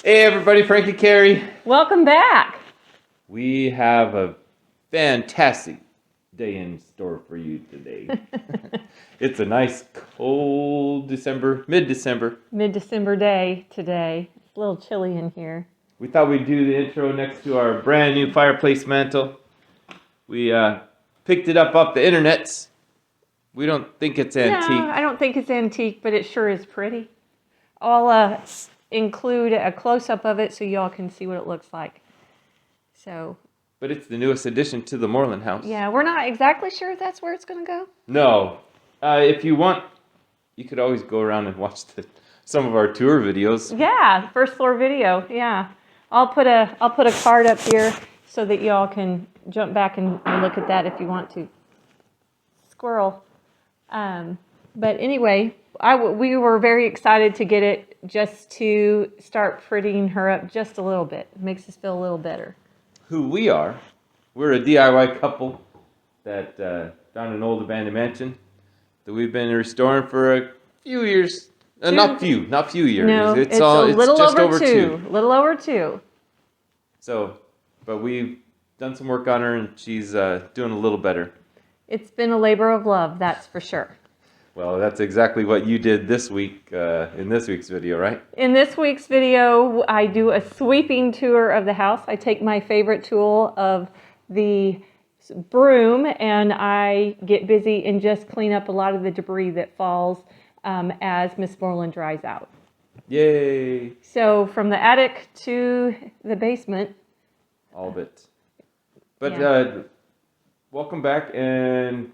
Hey everybody, Frank and Carrie. Welcome back. We have a fantastic day in store for you today. It's a nice cold mid-December. Mid-December day today. It's a little chilly in here. We thought we'd do the intro next to our brand new fireplace mantle. We picked it up off the internets. We don't think it's antique. No, I don't think it's antique, but it sure is pretty. I'll include a close-up of it so y'all can see what it looks like. So. But it's the newest addition to the Mooreland House. Yeah, we're not exactly sure if that's where it's going to go. No. If you want, you could always go around and watch some of our tour videos. Yeah, first floor video. Yeah, I'll put a card up here so that y'all can jump back and look at that if you want to. Squirrel. But anyway, we were very excited to get it just to start prettying her up just a little bit. It makes us feel a little better. Who we are. We're a DIY couple that found an old abandoned mansion that we've been restoring for a few years. Not few years. No, it's just over two. Little over two. So, but we've done some work on her and she's doing a little better. It's been a labor of love, that's for sure. Well, that's exactly what you did this week in this week's video, right? In this week's video, I do a sweeping tour of the house. I take my favorite tool of the broom and I get busy and just clean up a lot of the debris that falls as Miss Mooreland dries out. Yay! So from the attic to the basement. All of it. But welcome back, and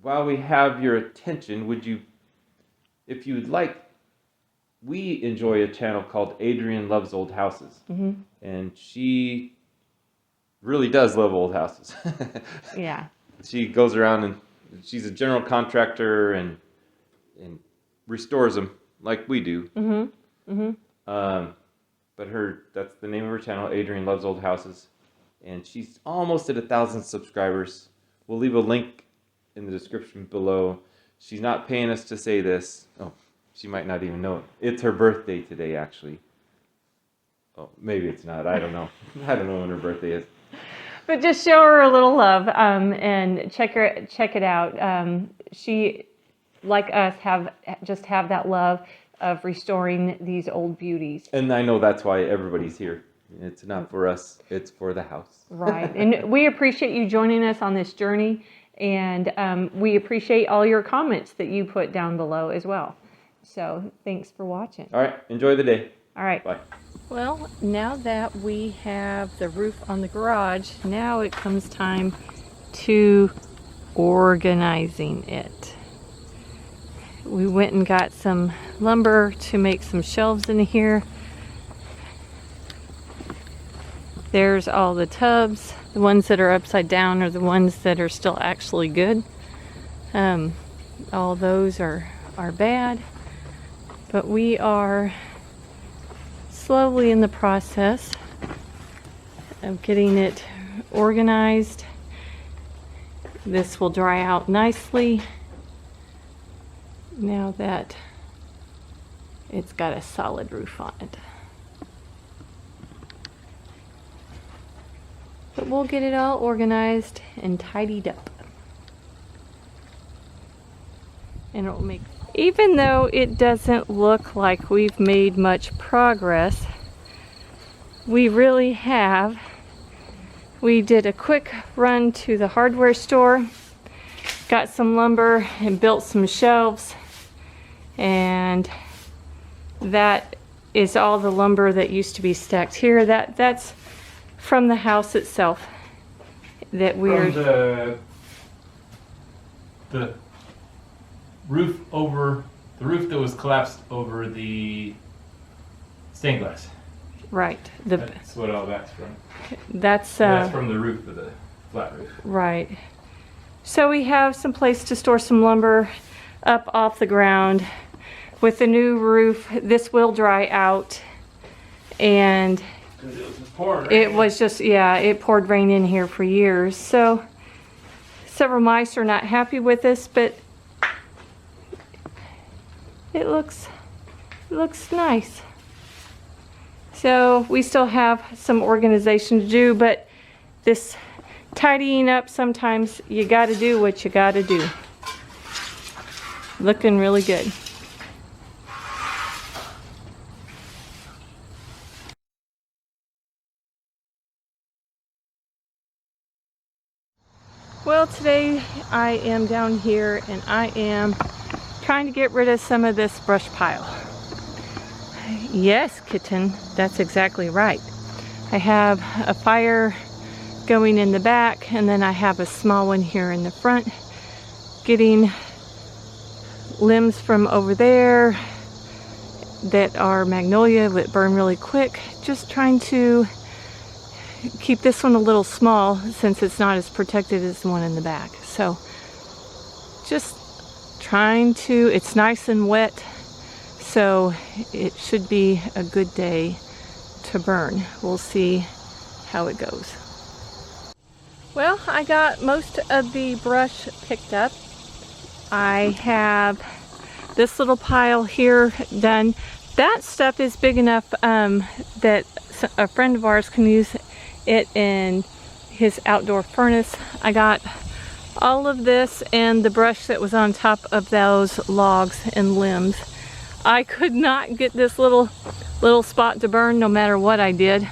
while we have your attention, if you'd like, we enjoy a channel called Adrienne Loves Old Houses. Mm-hmm. And she really does love old houses. Yeah. She goes around and she's a general contractor and restores them like we do. Mm-hmm. Mm-hmm. But that's the name of her channel, Adrienne Loves Old Houses. And she's almost at 1,000 subscribers. We'll leave a link in the description below. She's not paying us to say this. Oh, she might not even know it. It's her birthday today, actually. Oh, maybe it's not. I don't know. I don't know when her birthday is. But just show her a little love and check it out. She, like us, have that love of restoring these old beauties. And I know that's why everybody's here. It's not for us. It's for the house. Right. And we appreciate you joining us on this journey. And we appreciate all your comments that you put down below as well. So thanks for watching. All right. Enjoy the day. All right. Bye. Well, now that we have the roof on the garage, now it comes time to organizing it. We went and got some lumber to make some shelves in here. There's all the tubs. The ones that are upside down are the ones that are still actually good. All those are bad. But we are slowly in the process of getting it organized. This will dry out nicely now that it's got a solid roof on it. But we'll get it all organized and tidied up. And it'll make, even though it doesn't look like we've made much progress, we really have. We did a quick run to the hardware store, got some lumber and built some shelves, and that is all the lumber that used to be stacked here. That's from the house itself that we're from the roof that was collapsed over the stained glass. right. That's what all that's from. That's from the roof of the flat roof. right. So we have some place to store some lumber up off the ground. With the new roof, this will dry out, and it was just, it poured rain in here for years. So several mice are not happy with this, but it looks nice. So we still have some organization to do, but this tidying up, sometimes you gotta do what you gotta do. Looking really good. Well, today I am down here and I am trying to get rid of some of this brush pile. Yes, kitten, that's exactly right. I have a fire going in the back, and then I have a small one here in the front. Getting limbs from over there that are magnolia that burn really quick. Just trying to keep this one a little small since it's not as protected as the one in the back. So just trying to, it's nice and wet, so it should be a good day to burn. We'll see how it goes. Well, I got most of the brush picked up. I have this little pile here done. That stuff is big enough that a friend of ours can use it in his outdoor furnace. I got all of this and the brush that was on top of those logs and limbs. I could not get this little spot to burn no matter what I did.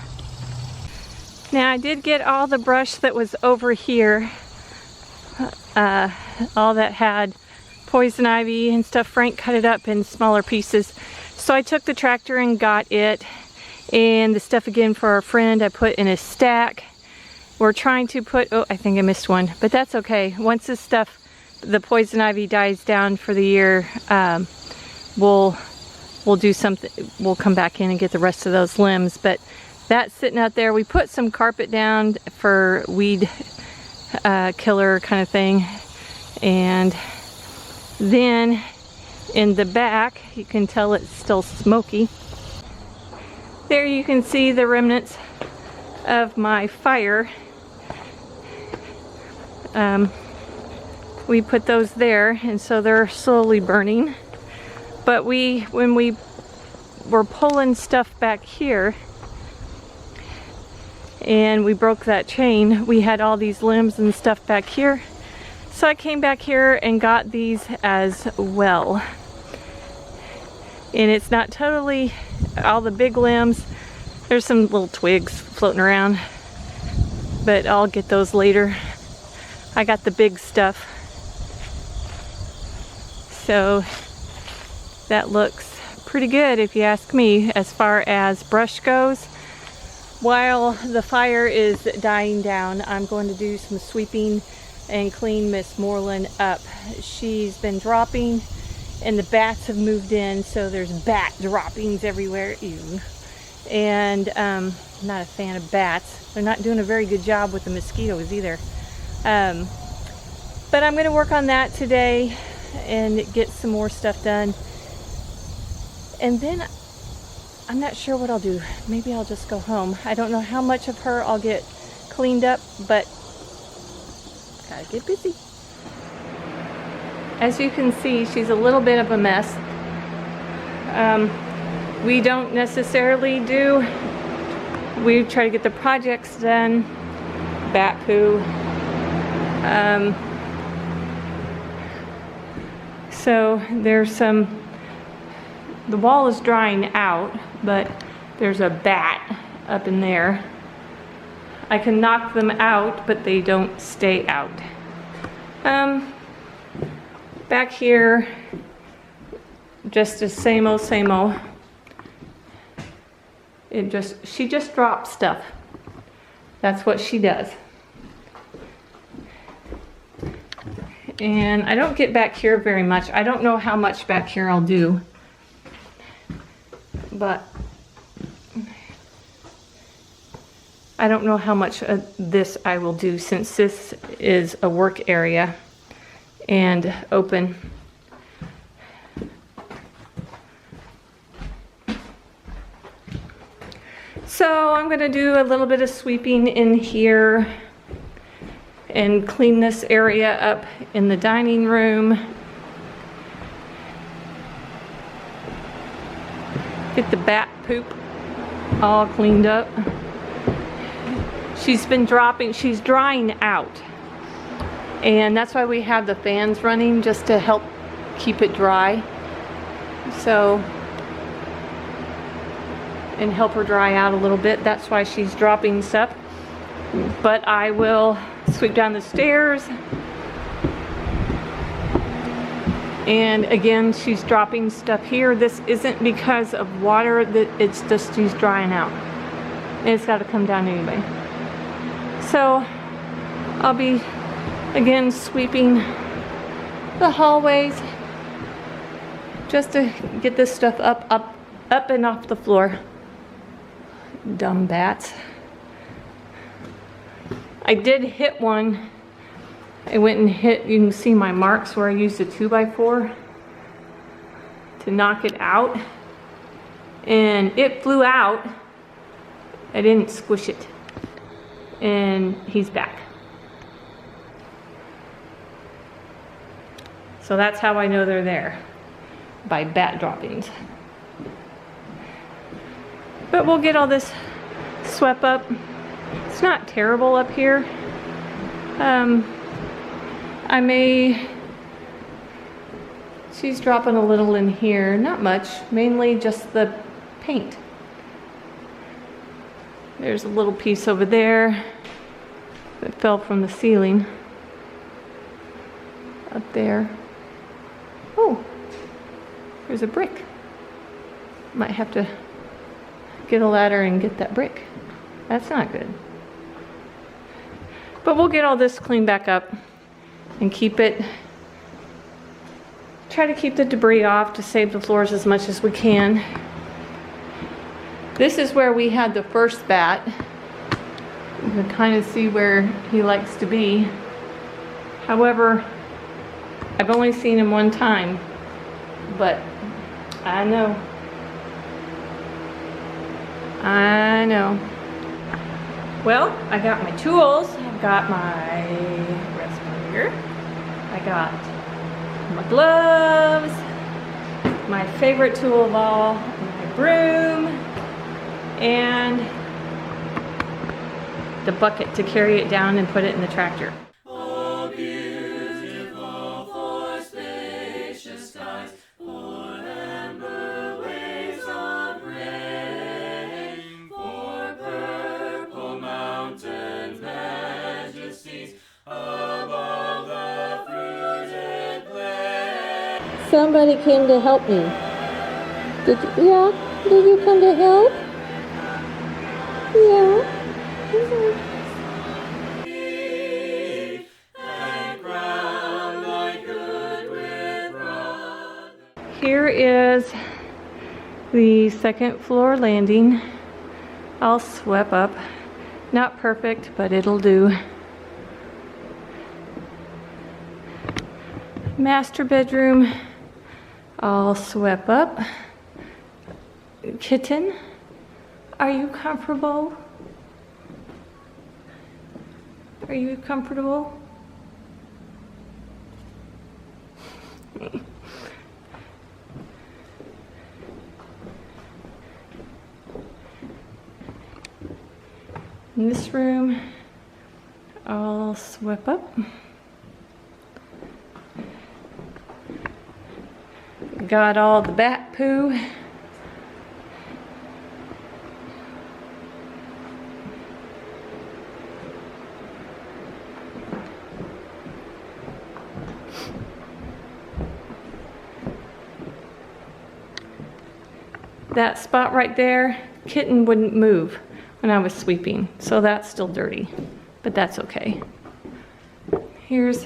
Now I did get all the brush that was over here, all that had poison ivy and stuff. Frank cut it up in smaller pieces. So I took the tractor and got it. And the stuff again for our friend I put in a stack. We're trying to put, oh, I think I missed one, but that's okay. Once this stuff, the poison ivy dies down for the year, we'll do something, we'll come back in and get the rest of those limbs. But that's sitting out there. We put some carpet down for weed killer kind of thing. And then in the back, you can tell it's still smoky. There you can see the remnants of my fire. We put those there, and so they're slowly burning. But when we were pulling stuff back here, and we broke that chain, we had all these limbs and stuff back here. So I came back here and got these as well. And it's not totally all the big limbs. There's some little twigs floating around, but I'll get those later. I got the big stuff. So that looks pretty good if you ask me as far as brush goes. While the fire is dying down, I'm going to do some sweeping and clean Miss Mooreland up. She's been dropping and the bats have moved in, so there's bat droppings everywhere. Ew. And I'm not a fan of bats. They're not doing a very good job with the mosquitoes either. But I'm going to work on that today and get some more stuff done. And then I'm not sure what I'll do. Maybe I'll just go home. I don't know how much of her I'll get cleaned up, but gotta get busy. As you can see, she's a little bit of a mess. We don't necessarily we try to get the projects done. Bat poo. So there's the wall is drying out, but there's a bat up in there. I can knock them out, but they don't stay out. Back here, just the same old, same old. She just drops stuff. That's what she does. And I don't get back here very much. I don't know how much back here I'll do. But I don't know how much of this I will do, since this is a work area and open. So I'm going to do a little bit of sweeping in here and clean this area up in the dining room. Get the bat poop all cleaned up. She's drying out. And that's why we have the fans running, just to help keep it dry. So, and help her dry out a little bit. That's why she's dropping stuff. But I will sweep down the stairs. And again, she's dropping stuff here. This isn't because of water, it's just she's drying out. And it's got to come down anyway. So I'll be again sweeping the hallways just to get this stuff up and off the floor. Dumb bats. I did hit one. I went and hit, you can see my marks where I used a 2x4 to knock it out. And it flew out. I didn't squish it. And he's back. So that's how I know they're there, by bat droppings. But we'll get all this swept up. It's not terrible up here. She's dropping a little in here, not much, mainly just the paint. There's a little piece over there that fell from the ceiling. Up there. Oh, there's a brick. Might have to get a ladder and get that brick. That's not good. But we'll get all this cleaned back up and keep it, try to keep the debris off to save the floors as much as we can. This is where we had the first bat. You can kind of see where he likes to be. However, I've only seen him one time, but I know. Well, I got my tools. I've got my respirator. I got my gloves. My favorite tool of all, my broom. And the bucket to carry it down and put it in the tractor. Somebody came to help me. Did you come to help? Yeah. Here is the second floor landing, all swept up. Not perfect, but it'll do. Master bedroom, all swept up. Kitten, are you comfortable? Are you comfortable? In this room, all swept up. Got all the bat poo. That spot right there, kitten wouldn't move when I was sweeping, so that's still dirty, but that's okay. Here's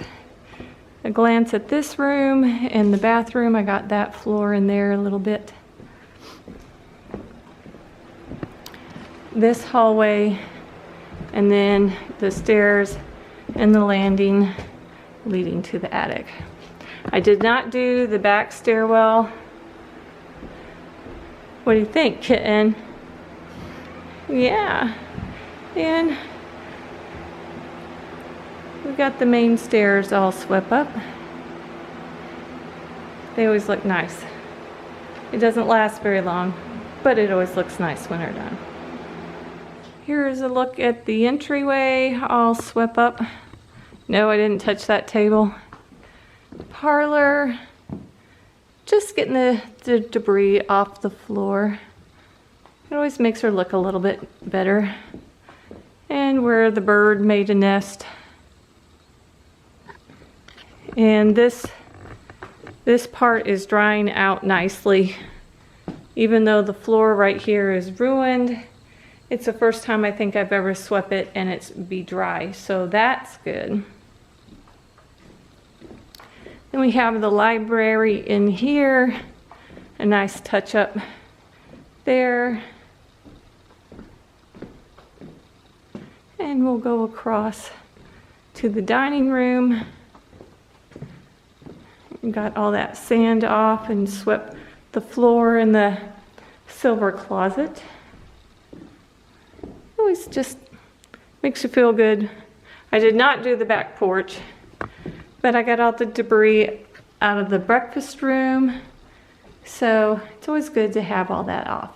a glance at this room and the bathroom. I got that floor in there a little bit. This hallway, and then the stairs and the landing leading to the attic. I did not do the back stairwell. What do you think, kitten? Yeah, and we got the main stairs all swept up. They always look nice. It doesn't last very long, but it always looks nice when they're done. Here's a look at the entryway, all swept up. No, I didn't touch that table. Parlor, just getting the debris off the floor. It always makes her look a little bit better. And where the bird made a nest. And this part is drying out nicely. Even though the floor right here is ruined, it's the first time I think I've ever swept it and it's be dry, so that's good. Then we have the library in here, a nice touch up there. And we'll go across to the dining room. Got all that sand off and swept the floor in the silver closet. Always just makes you feel good. I did not do the back porch, but I got all the debris out of the breakfast room. So it's always good to have all that off.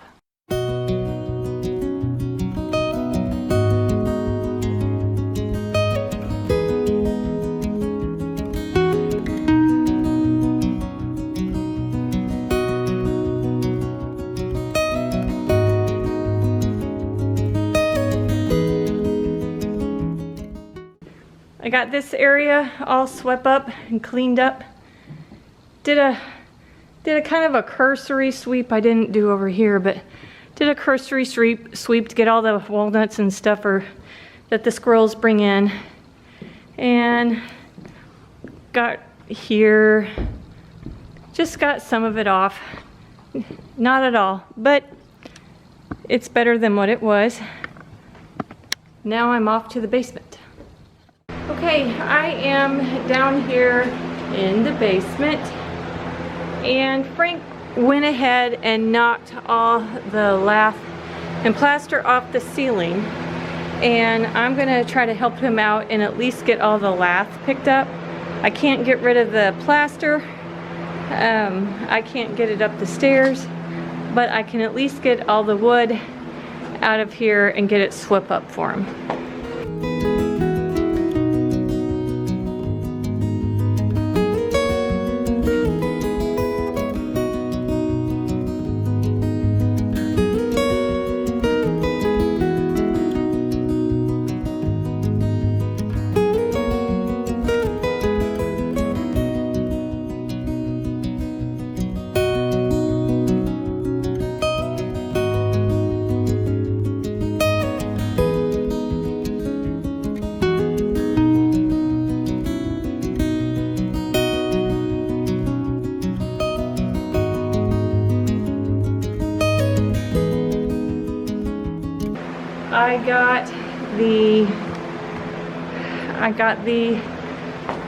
I got this area all swept up and cleaned up. Did a kind of a cursory sweep. I didn't do over here, but did a cursory sweep to get all the walnuts and stuff that the squirrels bring in. And got here, just got some of it off. Not at all, but it's better than what it was. Now I'm off to the basement. Okay, I am down here in the basement, and Frank went ahead and knocked all the lath and plaster off the ceiling, and I'm gonna try to help him out and at least get all the lath picked up. I can't get rid of the plaster. I can't get it up the stairs, but I can at least get all the wood out of here and get it swept up for him. I got the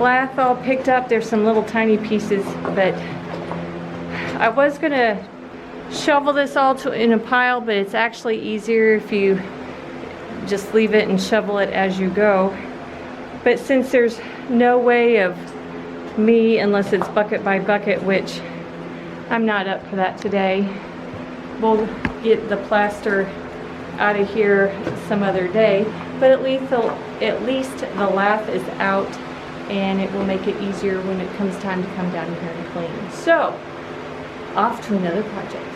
lath all picked up. There's some little tiny pieces, but I was gonna shovel this all in a pile, but it's actually easier if you just leave it and shovel it as you go. But since there's no way of me, unless it's bucket by bucket, which I'm not up for that today, we'll get the plaster out of here some other day. But at least the lath is out, and it will make it easier when it comes time to come down here and clean. So, off to another project.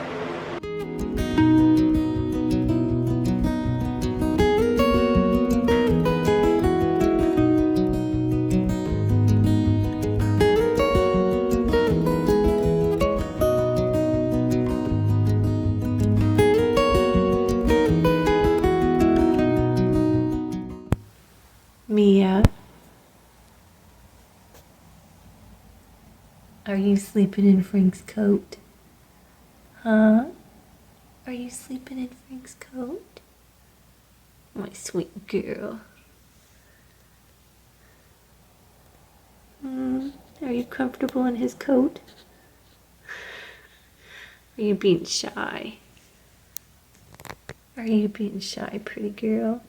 Mia, are you sleeping in Frank's coat? Huh? Are you sleeping in Frank's coat? My sweet girl. Are you comfortable in his coat? Are you being shy? Are you being shy, pretty girl?